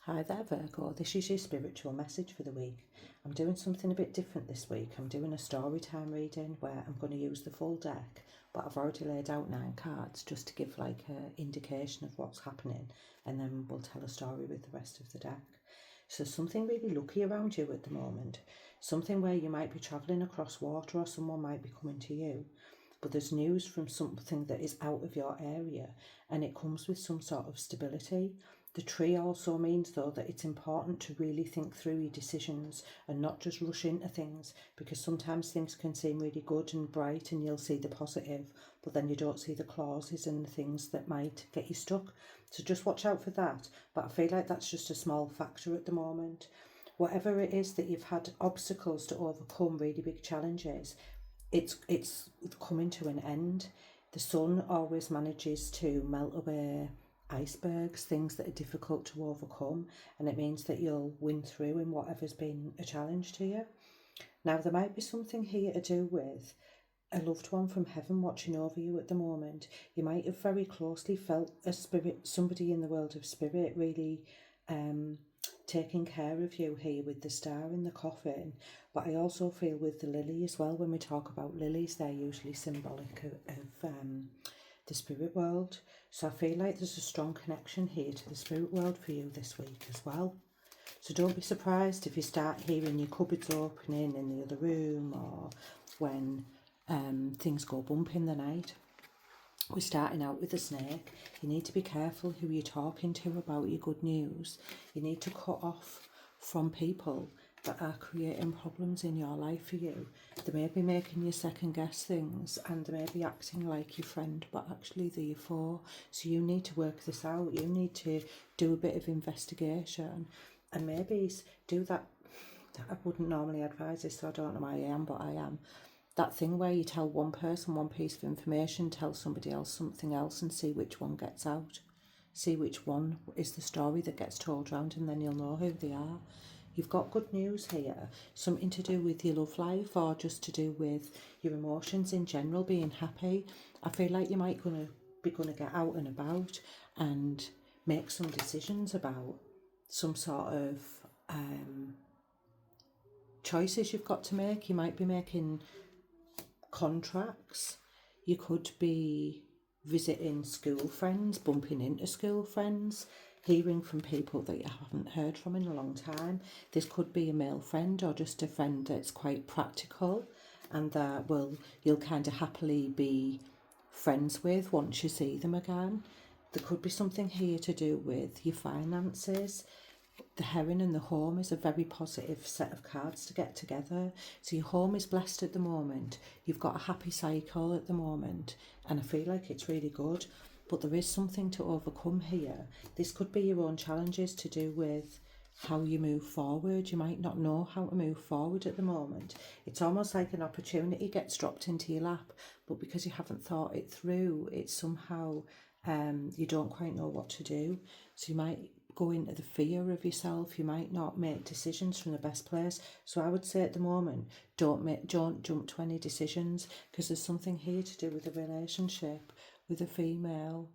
Hi there, Virgo. This is your spiritual message for the week. I'm doing something a bit different this week. I'm doing a story time reading where I'm going to use the full deck, but I've already laid out 9 cards just to give like an indication of what's happening, and then we'll tell a story with the rest of the deck. So something really lucky around you at the moment, something where you might be travelling across water or someone might be coming to you. But there's news from something that is out of your area and it comes with some sort of stability. The tree also means, though, that it's important to really think through your decisions and not just rush into things, because sometimes things can seem really good and bright and you'll see the positive, but then you don't see the clauses and the things that might get you stuck. So just watch out for that. But I feel like that's just a small factor at the moment. Whatever it is that you've had obstacles to overcome, really big challenges, it's coming to an end. The sun always manages to melt away icebergs, things that are difficult to overcome, and it means that you'll win through in whatever's been a challenge to you. Now, there might be something here to do with a loved one from heaven watching over you at the moment. You might have very closely felt a spirit, somebody in the world of spirit, really taking care of you here with the star in the coffin. But I also feel with the lily as well, when we talk about lilies, they're usually symbolic of the spirit world. So I feel like there's a strong connection here to the spirit world for you this week as well. So don't be surprised if you start hearing your cupboards opening in the other room, or when things go bump in the night. We're starting out with a snake. You need to be careful who you're talking to about your good news. You need to cut off from people that are creating problems in your life for you. They may be making you second guess things, and they may be acting like your friend, but actually they're your foe. So you need to work this out. You need to do a bit of investigation and maybe do that. I wouldn't normally advise this, so I don't know why I am, but I am. That thing where you tell one person one piece of information, tell somebody else something else, and see which one gets out. See which one is the story that gets told round, and then you'll know who they are. You've got good news here, something to do with your love life or just to do with your emotions in general, being happy. I feel like you might be going to get out and about and make some decisions about some sort of choices you've got to make. You might be making contracts. You could be visiting school friends, bumping into school friends, hearing from people that you haven't heard from in a long time. This could be a male friend or just a friend that's quite practical and that you'll kind of happily be friends with once you see them again. There could be something here to do with your finances. The Heron and the Home is a very positive set of cards to get together. So your home is blessed at the moment. You've got a happy cycle at the moment, and I feel like it's really good. But there is something to overcome here. This could be your own challenges to do with how you move forward. You might not know how to move forward at the moment. It's almost like an opportunity gets dropped into your lap, but because you haven't thought it through, it's somehow you don't quite know what to do. So you might go into the fear of yourself. You might not make decisions from the best place. So I would say at the moment, don't jump to any decisions, because there's something here to do with a relationship with a female,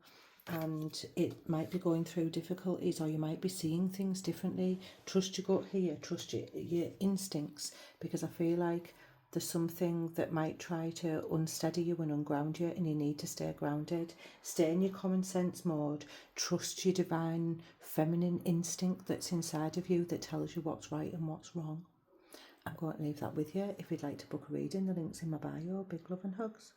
and it might be going through difficulties, or you might be seeing things differently. Trust your gut here, trust your instincts, because I feel like there's something that might try to unsteady you and unground you, and you need to stay grounded. Stay in your common sense mode. Trust your divine feminine instinct that's inside of you that tells you what's right and what's wrong. I'm going to leave that with you. If you'd like to book a reading, the link's in my bio. Big love and hugs.